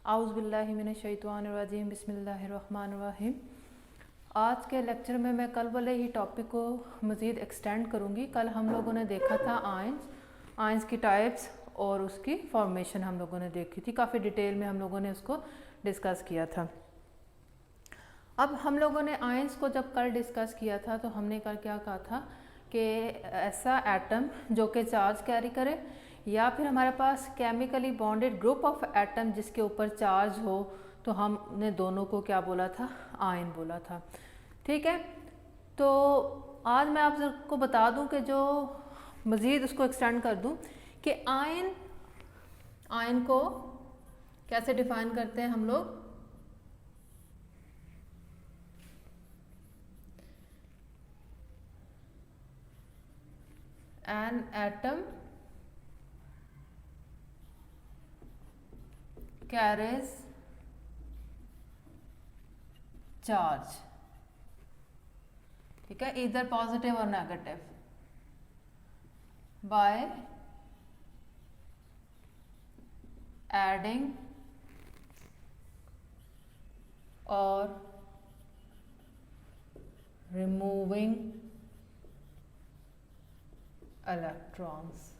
आउज़ुबिल्लाहिमिनश्शैतानिर्रजीम बिस्मिल्लाहिर्रहमानिर्रहीम। आज के लेक्चर में मैं कल वाले ही टॉपिक को मज़ीद एक्सटेंड करूँगी। कल हम लोगों ने देखा था आयंस की टाइप्स और उसकी फॉर्मेशन हम लोगों ने देखी थी। काफ़ी डिटेल में हम लोगों ने उसको डिस्कस किया था। अब हम लोगों ने आयंस को जब कल डिस्कस किया था तो हमने कल क्या कहा था कि ऐसा एटम जो कि चार्ज कैरी करे या फिर हमारे पास chemically bonded group of atom जिसके ऊपर चार्ज हो, तो हमने दोनों को क्या बोला था, आयन बोला था। ठीक है, तो आज मैं आप सबको बता दूं कि जो मज़ीद उसको एक्सटेंड कर दूं कि आयन को कैसे डिफाइन करते हैं हम लोग। एन एटम carries charge, ठीक है, either positive or negative by adding or removing electrons।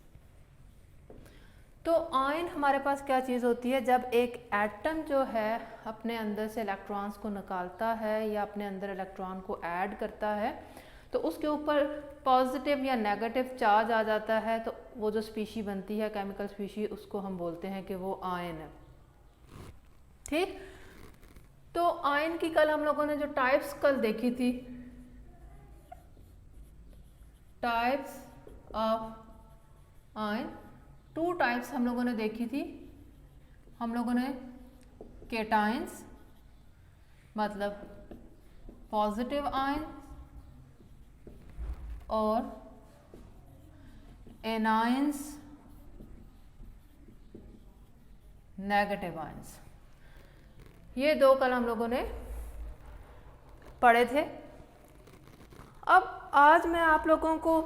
तो आयन हमारे पास क्या चीज़ होती है, जब एक एटम जो है अपने अंदर से इलेक्ट्रॉन्स को निकालता है या अपने अंदर इलेक्ट्रॉन को ऐड करता है तो उसके ऊपर पॉजिटिव या नेगेटिव चार्ज आ जाता है, तो वो जो स्पीशी बनती है, केमिकल स्पीशी, उसको हम बोलते हैं कि वो आयन है। ठीक, तो आयन की कल हम लोगों ने जो टाइप्स कल देखी थी, टाइप्स ऑफ आयन, 2 टाइप्स हम लोगों ने देखी थी। हम लोगों ने केटाइंस मतलब पॉजिटिव आयन और एनायंस नेगेटिव आयंस, ये 2 कल हम लोगों ने पढ़े थे। अब आज मैं आप लोगों को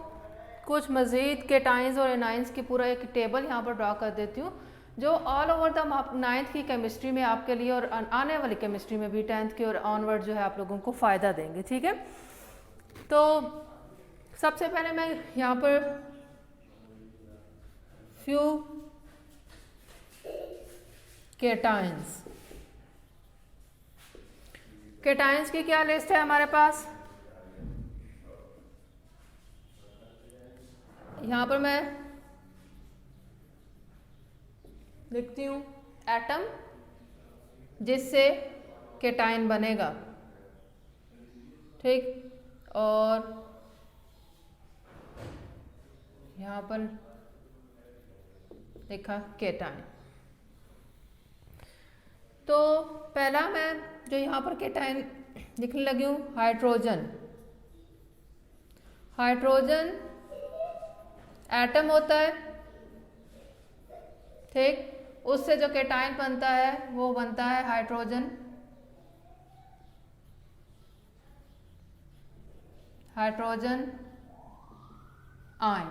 कुछ मज़ीद केटाइंस और एनाइंस की पूरा एक टेबल यहाँ पर ड्रा कर देती हूँ जो ऑल ओवर द 9th की केमिस्ट्री में आपके लिए और आने वाली केमिस्ट्री में भी 10th की और ऑनवर्ड जो है आप लोगों को फ़ायदा देंगे। ठीक है, तो सबसे पहले मैं यहाँ पर फ्यू केटाइंस की क्या लिस्ट है हमारे पास, यहाँ पर मैं लिखती हूँ एटम जिससे केटाइन बनेगा। ठीक, और यहाँ पर लिखा केटाइन। तो पहला मैं जो यहाँ पर केटाइन लिखने लगी हूँ, हाइड्रोजन। हाइड्रोजन एटम होता है, ठीक, उससे जो केटाइन बनता है वो बनता है hydrogen. Hydrogen ion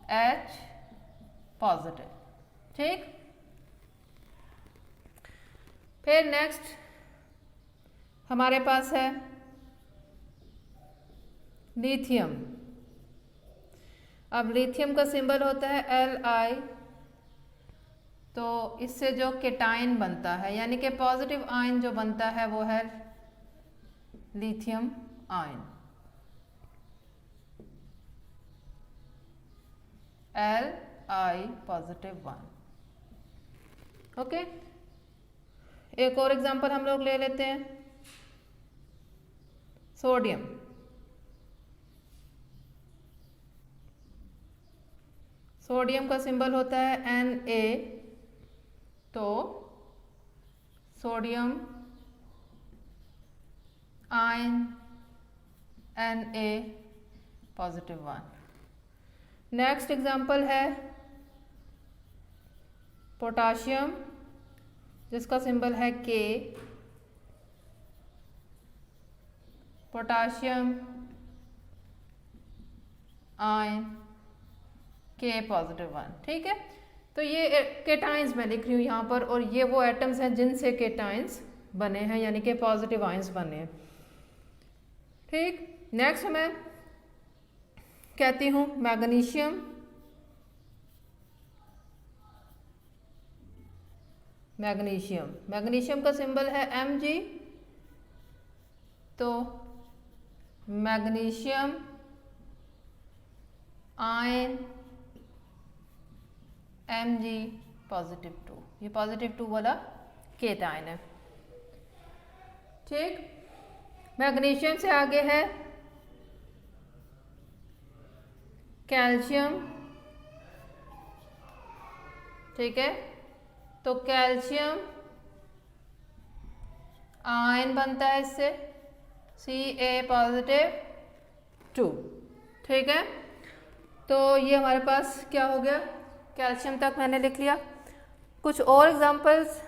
H positive. ठीक, फिर नेक्स्ट हमारे पास है लिथियम। अब लिथियम का सिंबल होता है Li, तो इससे जो केटाइन बनता है यानी कि पॉजिटिव आयन जो बनता है वो है लिथियम आयन, Li +1। ओके, एक और एग्जांपल हम लोग ले लेते हैं, सोडियम। सोडियम का सिंबल होता है Na, तो sodium ion Na +1। Next example है पोटाशियम जिसका सिंबल है K। Potassium ion K+1। ठीक है, तो ये केटाइंस मैं लिख रही हूँ यहाँ पर, और ये वो एटम्स हैं जिनसे केटाइंस बने हैं, यानी कि पॉजिटिव आयंस बने हैं। ठीक, नेक्स्ट मैं कहती हूँ मैग्नीशियम। मैग्नीशियम का सिंबल है Mg। तो मैग्नीशियम आयन Mg +2, ये +2 वाला केटायन है। ठीक, मैग्नीशियम से आगे है कैल्शियम। ठीक है, तो कैल्शियम आयन बनता है इससे Ca+2। ठीक है, तो ये हमारे पास क्या हो गया, कैल्शियम तक मैंने लिख लिया। कुछ और एग्जांपल्स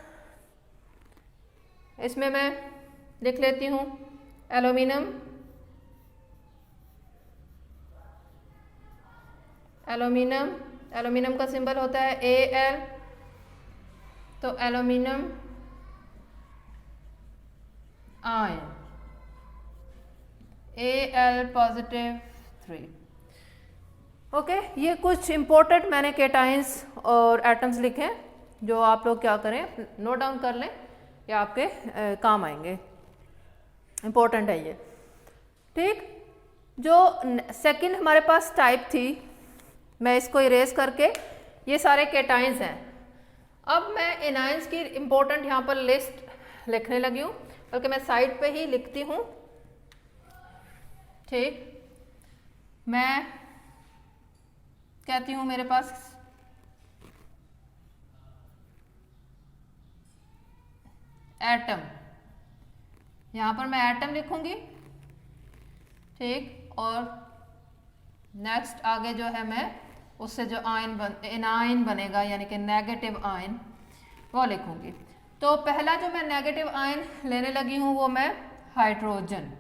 इसमें मैं लिख लेती हूँ। एल्यूमिनियम का सिंबल होता है Al। तो एल्यूमिनियम आयन Al+3। ओके, ये कुछ इंपॉर्टेंट मैंने केटाइंस और एटम्स लिखे हैं, जो आप लोग क्या करें, नोट डाउन कर लें, या आपके काम आएंगे, इंपॉर्टेंट है ये। ठीक, जो सेकंड हमारे पास टाइप थी, मैं इसको इरेज करके, ये सारे केटाइंस हैं। अब मैं एनायंस की इंपॉर्टेंट यहाँ पर लिस्ट लिखने लगी हूँ, बल्कि मैं साइड पे ही लिखती हूँ। ठीक, मैं कहती हूँ मेरे पास एटम, यहाँ पर मैं एटम लिखूंगी। ठीक, और नेक्स्ट आगे जो है मैं उससे जो एनायन बनेगा, यानी कि नेगेटिव आयन, वो लिखूंगी। तो पहला जो मैं नेगेटिव आयन लेने लगी हूँ वो मैं हाइड्रोजन।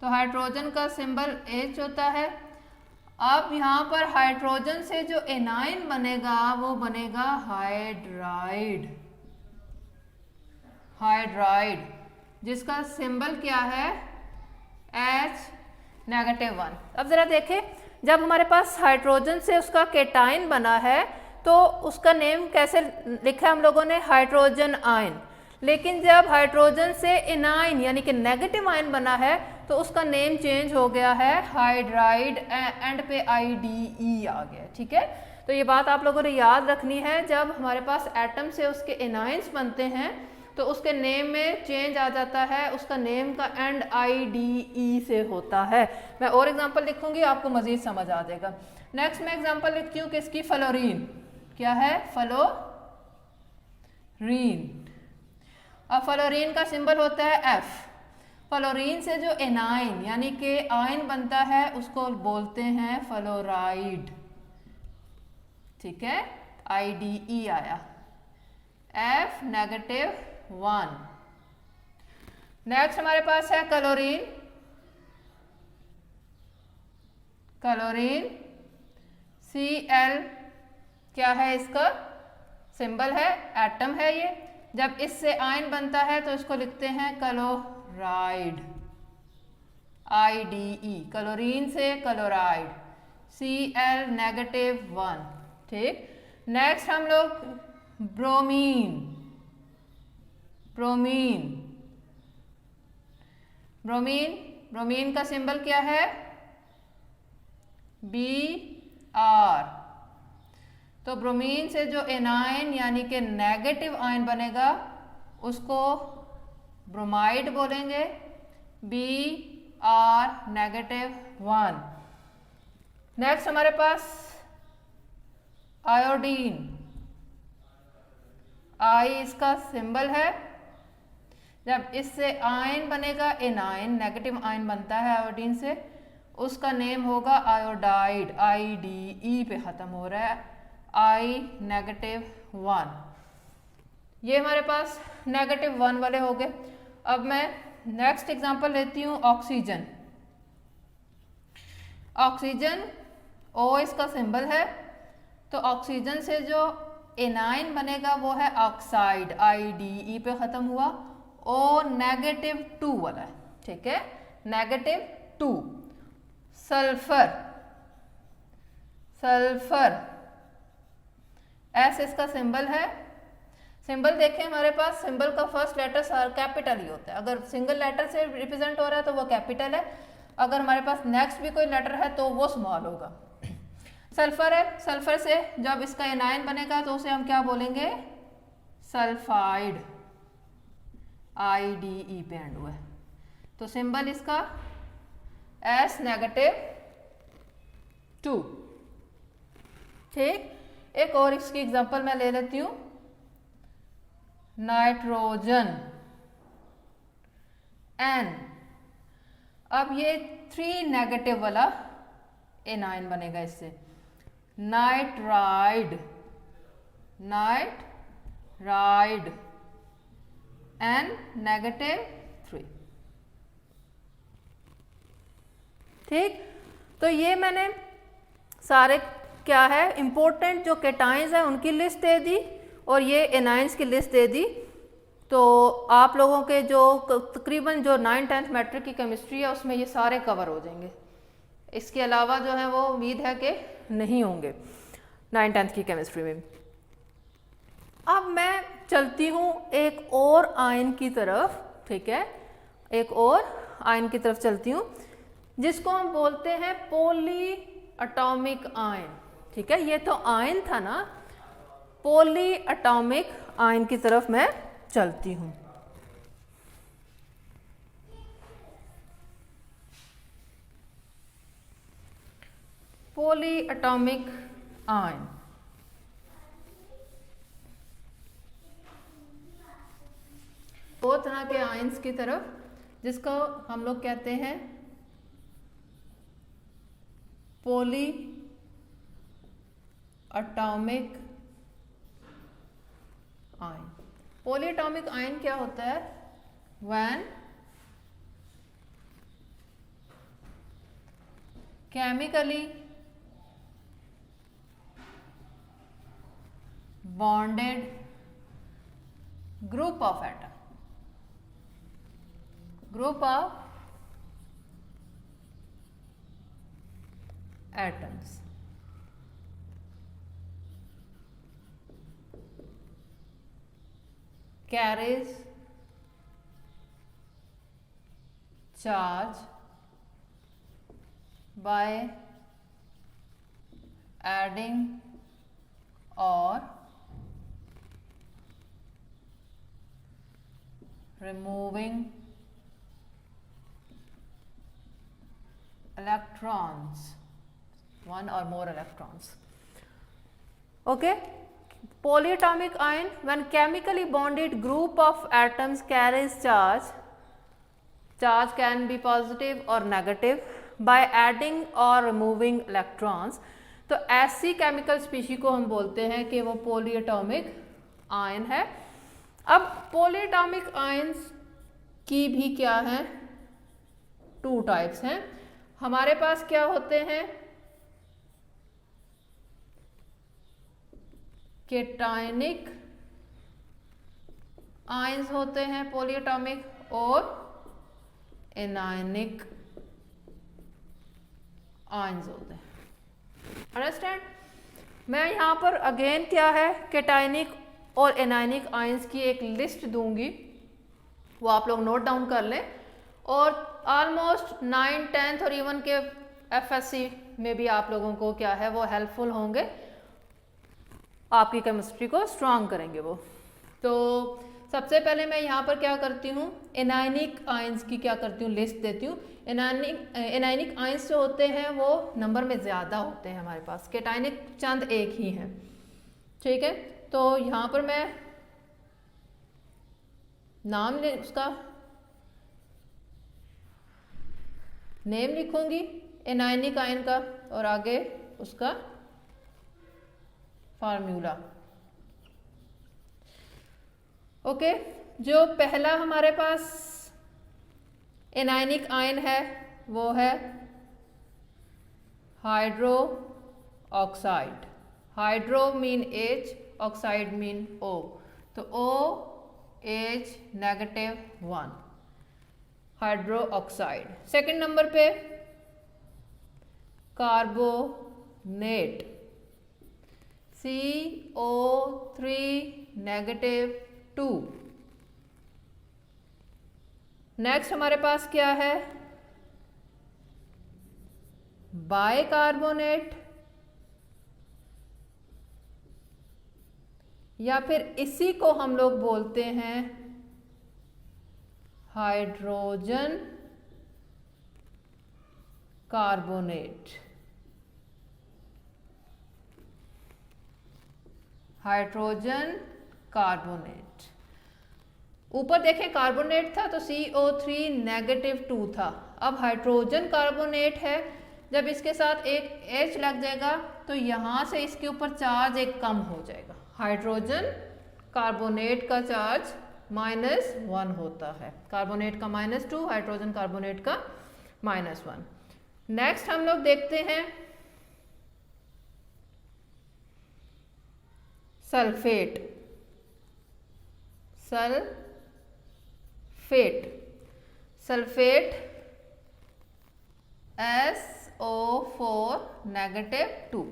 तो हाइड्रोजन का सिंबल H होता है। अब यहाँ पर हाइड्रोजन से जो एनायन बनेगा वो बनेगा हाइड्राइड, जिसका सिंबल क्या है, H-1। अब जरा देखें, जब हमारे पास हाइड्रोजन से उसका केटायन बना है तो उसका नेम कैसे लिखा है हम लोगों ने, हाइड्रोजन आयन। लेकिन जब हाइड्रोजन से एनायन यानी कि नेगेटिव आयन बना है तो उसका नेम चेंज हो गया है हाइड्राइड, एंड पे IDE आ गया। ठीक है, तो ये बात आप लोगों ने याद रखनी है, जब हमारे पास एटम से उसके एनायंस बनते हैं तो उसके नेम में चेंज आ जाता है, उसका नेम का एंड IDE से होता है। मैं और एग्जांपल लिखूंगी, आपको मजीद समझ आ जाएगा। नेक्स्ट मैं एग्जांपल लिखती हूँ किसकी, फ्लोरीन। क्या है, फ्लोरीन। अब फ्लोरीन का सिंबल होता है F। फ्लोरीन से जो एनायन यानी कि आयन बनता है उसको बोलते हैं फ्लोराइड। ठीक है, IDE आया, F-1। नेक्स्ट हमारे पास है क्लोरीन। Cl क्या है, इसका सिंबल है, एटम है ये। जब इससे आयन बनता है तो इसको लिखते हैं क्लोराइड, IDE। क्लोरीन से क्लोराइड, Cl-1। ठीक, नेक्स्ट हम लोग ब्रोमीन का सिंबल क्या है, Br। तो ब्रोमीन से जो एनायन यानी कि नेगेटिव आयन बनेगा उसको ब्रोमाइड बोलेंगे, Br-1। नेक्स्ट हमारे पास आयोडीन, I इसका सिंबल है। जब इससे आयन बनेगा एनायन, नेगेटिव आयन बनता है आयोडीन से, उसका नेम होगा आयोडाइड, IDE पे ख़त्म हो रहा है, I-1। ये हमारे पास -1 वाले हो गए। अब मैं नेक्स्ट एग्जांपल लेती हूँ ऑक्सीजन। ऑक्सीजन O इसका सिंबल है, तो ऑक्सीजन से जो एनाइन बनेगा वो है ऑक्साइड, IDE पे ख़त्म हुआ। O -2 वाला है, ठीक है, -2। सल्फर, सल्फर S इसका सिंबल है। सिंबल देखें हमारे पास, सिंबल का फर्स्ट लेटर कैपिटल ही होता है। अगर सिंगल लेटर से रिप्रेजेंट हो रहा है तो वो कैपिटल है, अगर हमारे पास नेक्स्ट भी कोई लेटर है तो वो स्मॉल होगा। सल्फर है, सल्फर से जब इसका एनाइन बनेगा तो उसे हम क्या बोलेंगे, सल्फाइड, IDE पे एंड हुआ है, तो सिंबल इसका S -2। ठीक, एक और इसकी एग्जांपल मैं ले लेती हूँ, नाइट्रोजन N। अब ये 3 नेगेटिव वाला एनाइन बनेगा इससे, नाइट्राइड, नाइट्राइड N -3। ठीक, तो ये मैंने सारे क्या है इंपॉर्टेंट जो केटाइंस है उनकी लिस्ट दे दी और ये एनाइंस की लिस्ट दे दी। तो आप लोगों के जो तकरीबन जो 9th-10th मैट्रिक की केमिस्ट्री है उसमें ये सारे कवर हो जाएंगे। इसके अलावा जो है वो उम्मीद है कि नहीं होंगे 9th-10th की केमिस्ट्री में। अब मैं चलती हूँ एक और आयन की तरफ, ठीक है, एक और आयन की तरफ चलती हूँ जिसको हम बोलते हैं पॉली एटॉमिक आयन। ठीक है, ये तो आयन था ना, पॉली एटॉमिक आयन की तरफ मैं चलती हूँ। पॉली एटॉमिक आयन, दो तरह के आयन्स की तरफ, जिसको हम लोग कहते हैं poly atomic ion. Poly atomic ion क्या होता है, when chemically bonded group of atom, group of atoms carries charge by adding or removing electrons, one or more electrons. Okay, polyatomic ion, when chemically bonded group of atoms carries charge, charge can be positive or negative by adding or removing electrons. तो ऐसी chemical species को हम बोलते हैं कि वो polyatomic ion है। अब पॉलीएटॉमिक आयन्स की भी क्या है, 2 टाइप्स हैं। हमारे पास क्या होते हैं, केटायनिक आयन्स होते हैं पॉलीएटॉमिक, और एनायनिक आयन्स होते हैं। अंडरस्टैंड? मैं यहाँ पर अगेन क्या है, केटायनिक और एनायनिक आयन्स की एक लिस्ट दूंगी, वो आप लोग नोट डाउन कर लें। और ऑलमोस्ट 9th 10th और इवन के FSC में भी आप लोगों को क्या है वो हेल्पफुल होंगे, आपकी केमिस्ट्री को स्ट्रांग करेंगे वो। तो सबसे पहले मैं यहाँ पर क्या करती हूँ, एनायनिक आयन्स की क्या करती हूँ, लिस्ट देती हूँ। एनायनिक आयन्स जो होते हैं वो नंबर में ज़्यादा होते हैं हमारे पास, केटायनिक चंद एक ही हैं। ठीक है, तो यहाँ पर मैं नाम उसका नेम लिखूंगी एनायनिक आयन का और आगे उसका फार्मूला। ओके, जो पहला हमारे पास एनायनिक आयन है वो है hydro oxide, hydro mean H, oxide mean O, तो OH -1 hydro oxide. Second number पे कार्बोनेट, CO3 -2। नेक्स्ट हमारे पास क्या है, बाइकार्बोनेट, या फिर इसी को हम लोग बोलते हैं हाइड्रोजन कार्बोनेट, हाइड्रोजन कार्बोनेट। ऊपर देखें कार्बोनेट था तो CO3 -2 था, अब हाइड्रोजन कार्बोनेट है, जब इसके साथ एक H लग जाएगा तो यहाँ से इसके ऊपर चार्ज एक कम हो जाएगा। हाइड्रोजन कार्बोनेट का चार्ज -1 होता है, कार्बोनेट का -2, हाइड्रोजन कार्बोनेट का -1। नेक्स्ट हम लोग देखते हैं सल्फेट, सल्फेट SO4 -2।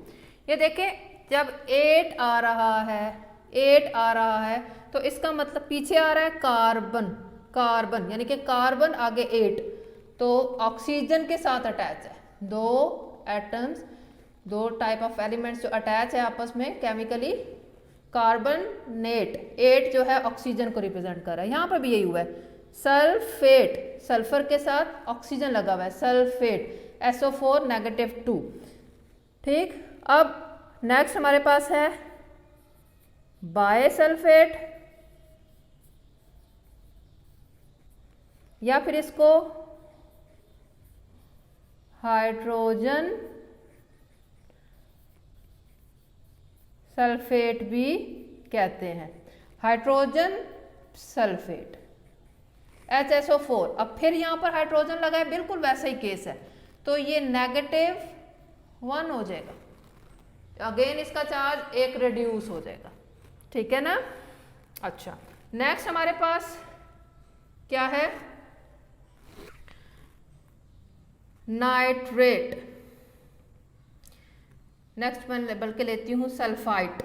ये देखें जब 8 आ रहा है तो इसका मतलब पीछे आ रहा है कार्बन, यानी कि कार्बन आगे 8, तो ऑक्सीजन के साथ अटैच है। दो एटम्स, दो टाइप ऑफ एलिमेंट्स जो अटैच है आपस में केमिकली, कार्बनेट 8 जो है ऑक्सीजन को रिप्रेजेंट कर रहा है, यहाँ पर भी यही हुआ है। सल्फेट, सल्फर के साथ ऑक्सीजन लगा हुआ है, सल्फेट SO4 -2। ठीक, अब नेक्स्ट हमारे पास है बायसल्फेट, या फिर इसको हाइड्रोजन सल्फेट भी कहते हैं, हाइड्रोजन सल्फेट HSO4। अब फिर यहाँ पर हाइड्रोजन लगा है, बिल्कुल वैसा ही केस है, तो ये -1 हो जाएगा, अगेन इसका चार्ज एक रिड्यूस हो जाएगा। ठीक है ना। अच्छा, नेक्स्ट हमारे पास क्या है, नाइट्रेट। नेक्स्ट मैं लेबल के लेती हूँ सल्फाइट,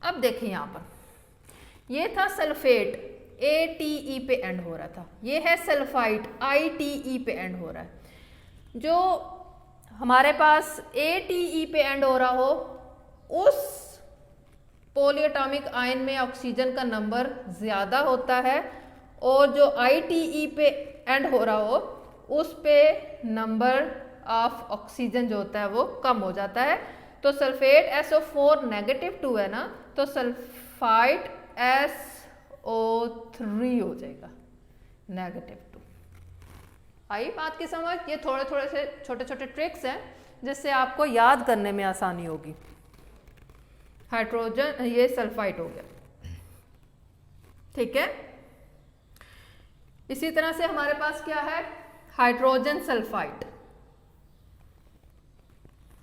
अब देखिए यहाँ पर ये था सल्फेट, ATE पे एंड हो रहा था, ये है सल्फाइट, ITE पे एंड हो रहा है। जो हमारे पास ATE पे एंड हो रहा हो उस पॉलीएटॉमिक आयन में ऑक्सीजन का नंबर ज़्यादा होता है, और जो ITE पे एंड हो रहा हो उस पे नंबर ऑफ ऑक्सीजन जो होता है वो कम हो जाता है। तो सल्फेट SO4 -2 है ना, तो सल्फाइट SO3 हो जाएगा -2। आई बात की समझ। ये थोड़े थोड़े से छोटे छोटे ट्रिक्स हैं जिससे आपको याद करने में आसानी होगी। हाइड्रोजन, ये सल्फाइट हो गया। ठीक है, इसी तरह से हमारे पास क्या है, हाइड्रोजन सल्फाइट।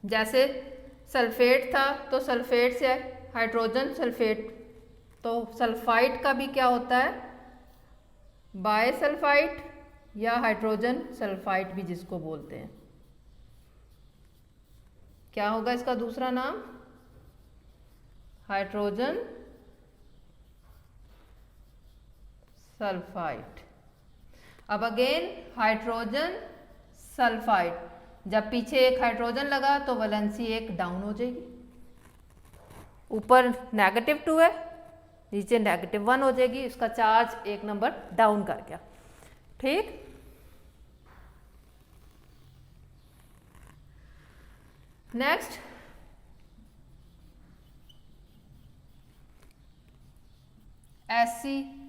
जैसे सल्फेट था तो सल्फेट से हाइड्रोजन सल्फेट, तो सल्फाइट का भी क्या होता है, बायसल्फाइट या हाइड्रोजन सल्फाइट भी जिसको बोलते हैं। क्या होगा इसका दूसरा नाम, हाइड्रोजन सल्फाइट। अब अगेन हाइड्रोजन सल्फाइड, जब पीछे एक हाइड्रोजन लगा तो वैलेंसी एक डाउन हो जाएगी। ऊपर -2 है, नीचे -1 हो जाएगी, इसका चार्ज एक नंबर डाउन कर गया। ठीक, नेक्स्ट एसीटेट।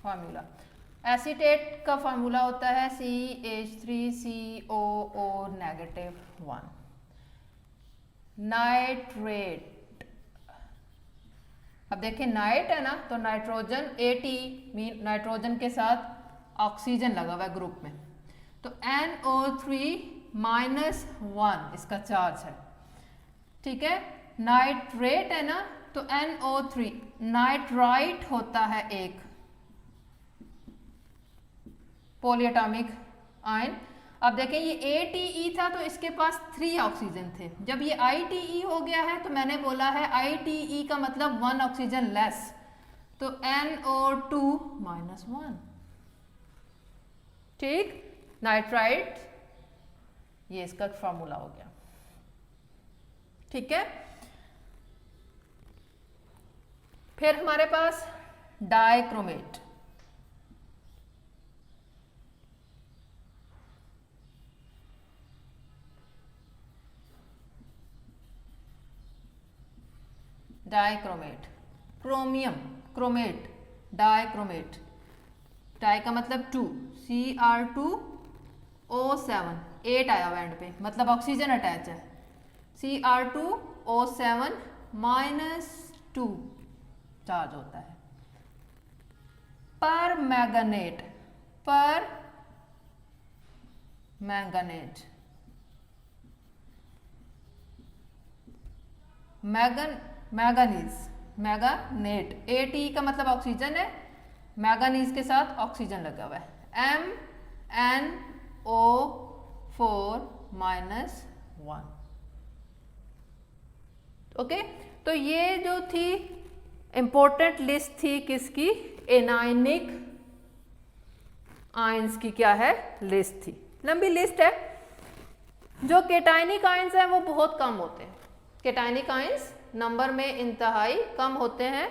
फार्मूला एसीटेट का फार्मूला होता है CH3COO -1। नाइट्रेट, अब देखिए नाइट है ना, तो नाइट्रोजन AT मीन नाइट्रोजन के साथ ऑक्सीजन लगा हुआ है ग्रुप में, तो NO3 -1 इसका चार्ज है, ठीक है। नाइट्रेट है ना, तो NO3, नाइट्राइट होता है एक पॉलीएटॉमिक आयन। अब देखें ये ATE था तो इसके पास 3 ऑक्सीजन थे, जब ये ITE हो गया है तो मैंने बोला है ITE का मतलब 1 ऑक्सीजन लेस, तो NO2 -1, ठीक। नाइट्राइट ये इसका फॉर्मूला हो गया, ठीक है। फिर हमारे पास dichromate, dichromate, chromium, chromate, dichromate, di का मतलब 2, Cr2O7, 8 आया हुआ एंड पे, मतलब ऑक्सीजन अटैच है, Cr2O7 -2 चार्ज होता है। पर मैंगनेट, पर मैंगनेट, मैंगनीज, मैंगनेट, AT का मतलब ऑक्सीजन है, मैंगनीज के साथ ऑक्सीजन लगा हुआ है, MnO4 -1, ओके। तो ये जो थी इंपॉर्टेंट लिस्ट थी किसकी, एनायनिक आयंस की, क्या है, लिस्ट थी, लंबी लिस्ट है। जो केटायनिक आयंस हैं वो बहुत कम होते हैं, केटायनिक आयंस नंबर में इंतहाई कम होते हैं,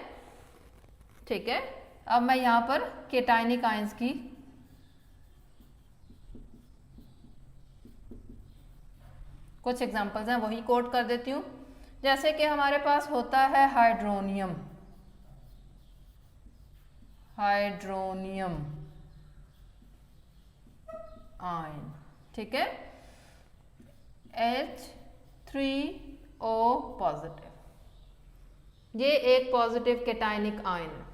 ठीक है। अब मैं यहां पर केटायनिक आयंस की कुछ एग्जांपल्स हैं वही कोट कर देती हूं। जैसे कि हमारे पास होता है हाइड्रोनियम, हाइड्रोनियम आयन, ठीक है, H3O पॉजिटिव, ये एक पॉजिटिव केटायनिक आयन है।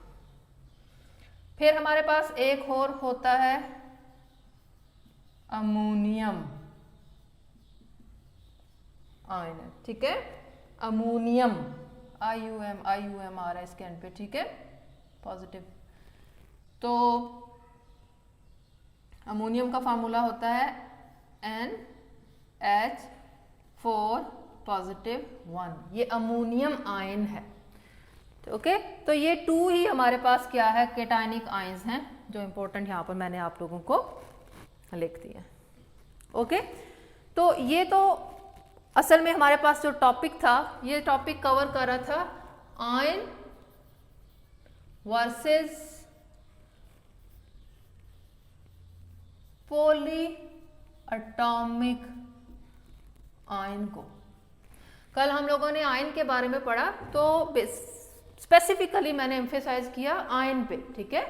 फिर हमारे पास एक और होता है अमोनियम आयन, ठीक है, अमोनियम, IUM आ रहा है इसके एंड पे, ठीक है, पॉजिटिव। तो अमोनियम का फार्मूला होता है NH4 +1, ये अमोनियम आयन है, ओके। तो ये 2 ही हमारे पास क्या है, केटायनिक आयंस हैं, जो इंपॉर्टेंट यहाँ पर मैंने आप लोगों को लिख दिया, ओके। तो ये तो असल में हमारे पास जो टॉपिक था, ये टॉपिक कवर कर रहा था ion versus poly atomic ion को। कल हम लोगों ने आयन के बारे में पढ़ा, तो स्पेसिफिकली मैंने एम्फेसाइज किया आयन पे, ठीक है।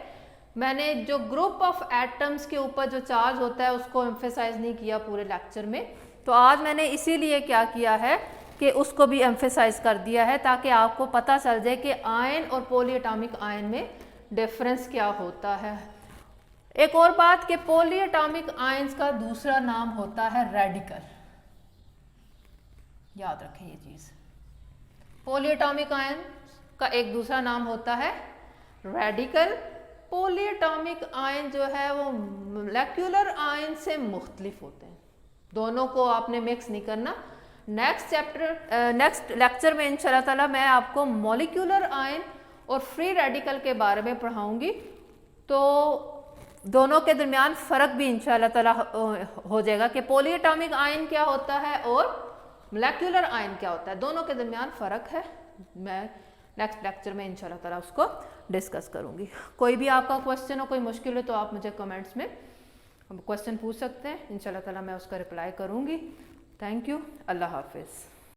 मैंने जो ग्रुप ऑफ एटम्स के ऊपर जो चार्ज होता है उसको एम्फेसाइज नहीं किया पूरे लेक्चर में, तो आज मैंने इसीलिए क्या किया है कि उसको भी एम्फेसाइज कर दिया है, ताकि आपको पता चल जाए कि आयन और पॉली एटॉमिक आयन में डिफरेंस क्या होता है। एक और बात कि पॉली एटॉमिक आयंस का दूसरा नाम होता है रेडिकल, याद रखें ये चीज। पॉली एटॉमिक आयन का एक दूसरा नाम होता है रेडिकल। पॉली एटॉमिक आयन जो है वो मॉलिक्यूलर आयन से मुख्तलिफ होते हैं, दोनों को आपने मिक्स नहीं करना। नेक्स्ट लेक्चर में इंशाल्लाह ताला मैं आपको मॉलिक्यूलर आयन और फ्री रेडिकल के बारे में पढ़ाऊंगी, तो दोनों के दरमियान फ़र्क भी इंशाल्लाह ताला हो जाएगा कि पॉली एटॉमिक आयन क्या होता है और मॉलिक्यूलर आयन क्या होता है, दोनों के दरमियान फ़र्क है। मैं नेक्स्ट लेक्चर में इंशाल्लाह ताला उसको डिस्कस करूंगी। कोई भी आपका क्वेश्चन हो, कोई मुश्किल हो, तो आप मुझे कमेंट्स में क्वेश्चन पूछ सकते हैं, इंशाल्लाह ताला मैं उसका रिप्लाई करूंगी। थैंक यू, अल्लाह हाफिज़।